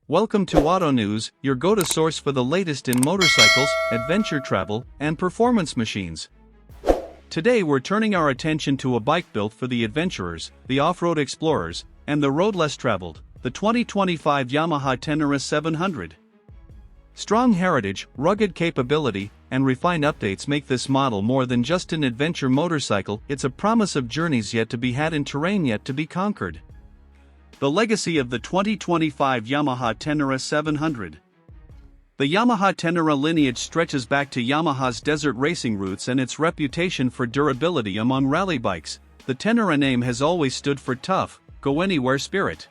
Welcome to Auto News, your go-to source for the latest in motorcycles, adventure travel, and performance machines. Today we're turning our attention to a bike built for the adventurers, the off-road explorers, and the road less traveled, the 2025 Yamaha Tenere 700. Strong heritage, rugged capability, and refined updates make this model more than just an adventure motorcycle. It's a promise of journeys yet to be had and terrain yet to be conquered. The legacy of the 2025 Yamaha Tenere 700. The Yamaha Tenere lineage stretches back to Yamaha's desert racing roots and its reputation for durability among rally bikes. The Tenere name has always stood for tough, go-anywhere spirit.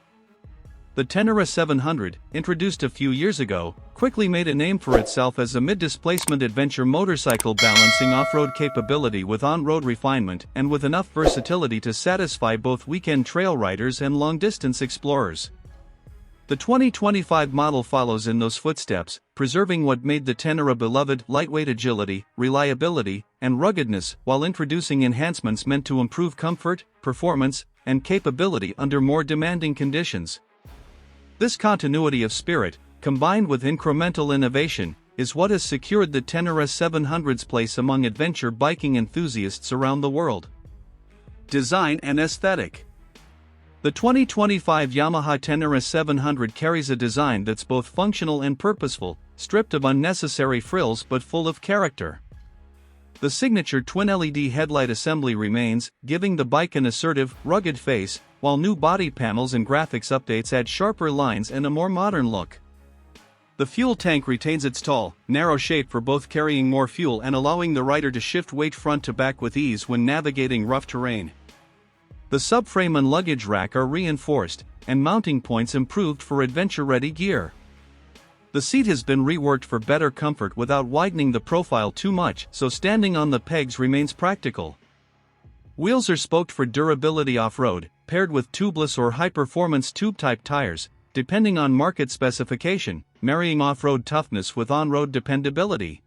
The Tenere 700, introduced a few years ago, quickly made a name for itself as a mid-displacement adventure motorcycle balancing off-road capability with on-road refinement and with enough versatility to satisfy both weekend trail riders and long-distance explorers. The 2025 model follows in those footsteps, preserving what made the Tenere beloved: lightweight agility, reliability, and ruggedness, while introducing enhancements meant to improve comfort, performance, and capability under more demanding conditions. This continuity of spirit, combined with incremental innovation, is what has secured the Tenere 700's place among adventure biking enthusiasts around the world. Design and aesthetic. The 2025 Yamaha Tenere 700 carries a design that's both functional and purposeful, stripped of unnecessary frills but full of character. The signature twin LED headlight assembly remains, giving the bike an assertive, rugged face, while new body panels and graphics updates add sharper lines and a more modern look. The fuel tank retains its tall, narrow shape for both carrying more fuel and allowing the rider to shift weight front to back with ease when navigating rough terrain. The subframe and luggage rack are reinforced, and mounting points improved for adventure-ready gear. The seat has been reworked for better comfort without widening the profile too much, so standing on the pegs remains practical. Wheels are spoked for durability off-road, paired with tubeless or high-performance tube-type tires, depending on market specification, marrying off-road toughness with on-road dependability.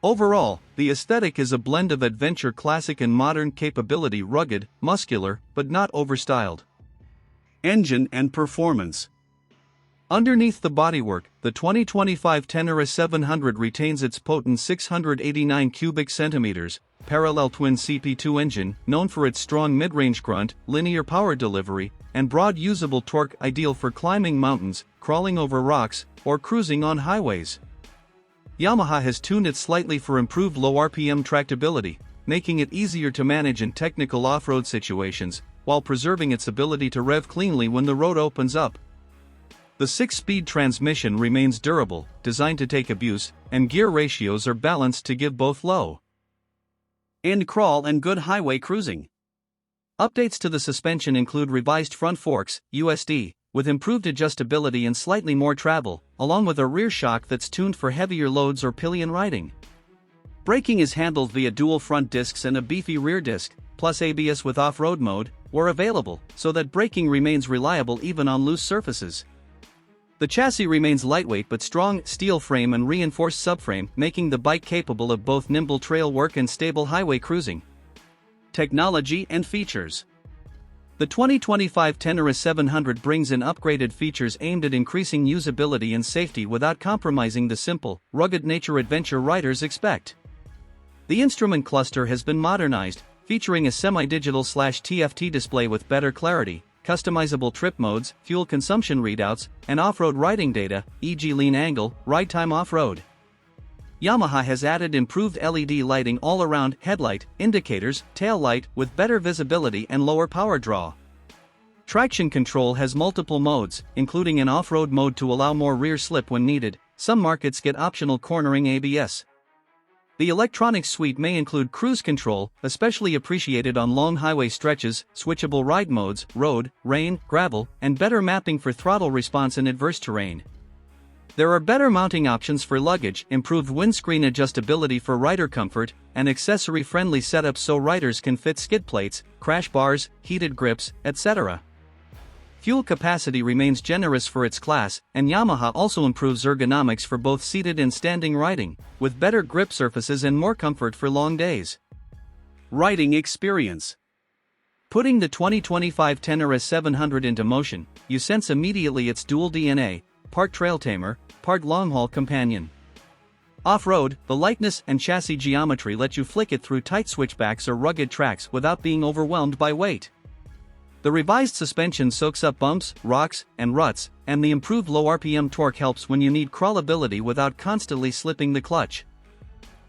Overall, the aesthetic is a blend of adventure classic and modern capability: rugged, muscular, but not overstyled. Engine and performance. Underneath the bodywork, the 2025 Tenere 700 retains its potent 689 cubic centimeters, parallel twin CP2 engine, known for its strong mid-range grunt, linear power delivery, and broad usable torque, ideal for climbing mountains, crawling over rocks, or cruising on highways. Yamaha has tuned it slightly for improved low RPM tractability, making it easier to manage in technical off-road situations, while preserving its ability to rev cleanly when the road opens up. The 6-speed transmission remains durable, designed to take abuse, and gear ratios are balanced to give both low end crawl and good highway cruising. Updates to the suspension include revised front forks, USD, with improved adjustability and slightly more travel, along with a rear shock that's tuned for heavier loads or pillion riding. Braking is handled via dual front discs and a beefy rear disc, plus ABS with off-road mode, were available, so that braking remains reliable even on loose surfaces. The chassis remains lightweight but strong, steel frame and reinforced subframe, making the bike capable of both nimble trail work and stable highway cruising. Technology and features. The 2025 Tenere 700 brings in upgraded features aimed at increasing usability and safety without compromising the simple, rugged nature adventure riders expect. The instrument cluster has been modernized, featuring a semi-digital/TFT display with better clarity, customizable trip modes, fuel consumption readouts, and off-road riding data, e.g. lean angle, ride time off-road. Yamaha has added improved LED lighting all around, headlight, indicators, tail light, with better visibility and lower power draw. Traction control has multiple modes, including an off-road mode to allow more rear slip when needed. Some markets get optional cornering ABS. The electronics suite may include cruise control, especially appreciated on long highway stretches, switchable ride modes, road, rain, gravel, and better mapping for throttle response in adverse terrain. There are better mounting options for luggage, improved windscreen adjustability for rider comfort, and accessory-friendly setups so riders can fit skid plates, crash bars, heated grips, etc. Fuel capacity remains generous for its class, and Yamaha also improves ergonomics for both seated and standing riding, with better grip surfaces and more comfort for long days. Riding experience. Putting the 2025 Tenere 700 into motion, you sense immediately its dual DNA, part trail tamer, part long-haul companion. Off-road, the lightness and chassis geometry let you flick it through tight switchbacks or rugged tracks without being overwhelmed by weight. The revised suspension soaks up bumps, rocks, and ruts, and the improved low RPM torque helps when you need crawlability without constantly slipping the clutch.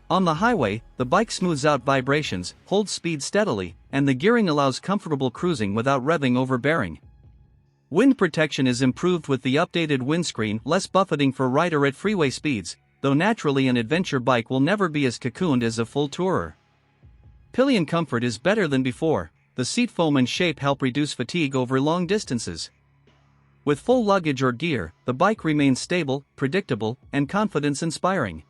On the highway, the bike smooths out vibrations, holds speed steadily, and the gearing allows comfortable cruising without revving overbearing. Wind protection is improved with the updated windscreen, less buffeting for rider at freeway speeds, though naturally an adventure bike will never be as cocooned as a full tourer. Pillion comfort is better than before. The seat foam and shape help reduce fatigue over long distances. With full luggage or gear, the bike remains stable, predictable, and confidence-inspiring.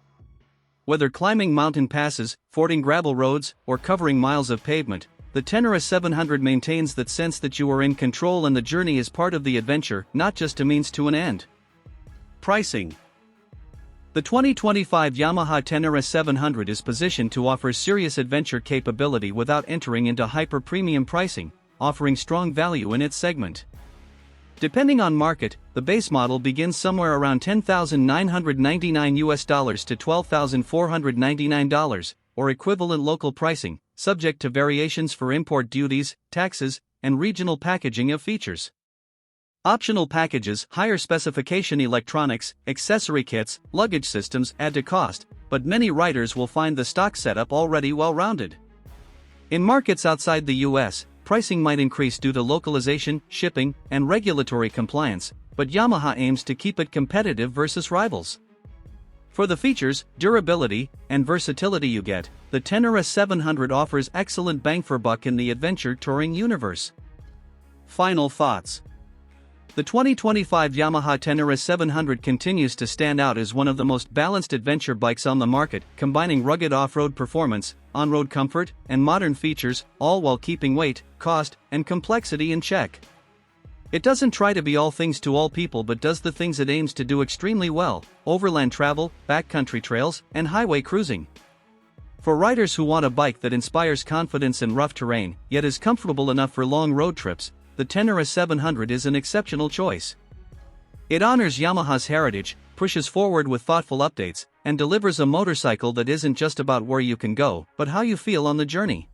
Whether climbing mountain passes, fording gravel roads, or covering miles of pavement, the Tenere 700 maintains that sense that you are in control and the journey is part of the adventure, not just a means to an end. Pricing. The 2025 Yamaha Tenere 700 is positioned to offer serious adventure capability without entering into hyper-premium pricing, offering strong value in its segment. Depending on market, the base model begins somewhere around $10,999 to $12,499, or equivalent local pricing, subject to variations for import duties, taxes, and regional packaging of features. Optional packages, higher specification electronics, accessory kits, luggage systems add to cost, but many riders will find the stock setup already well-rounded. In markets outside the US, pricing might increase due to localization, shipping, and regulatory compliance, but Yamaha aims to keep it competitive versus rivals. For the features, durability, and versatility you get, the Tenere 700 offers excellent bang for buck in the adventure touring universe. Final thoughts. The 2025 Yamaha Tenere 700 continues to stand out as one of the most balanced adventure bikes on the market, combining rugged off-road performance, on-road comfort, and modern features, all while keeping weight, cost, and complexity in check. It doesn't try to be all things to all people but does the things it aims to do extremely well: overland travel, backcountry trails, and highway cruising. For riders who want a bike that inspires confidence in rough terrain, yet is comfortable enough for long road trips, the Tenere 700 is an exceptional choice. It honors Yamaha's heritage, pushes forward with thoughtful updates, and delivers a motorcycle that isn't just about where you can go, but how you feel on the journey.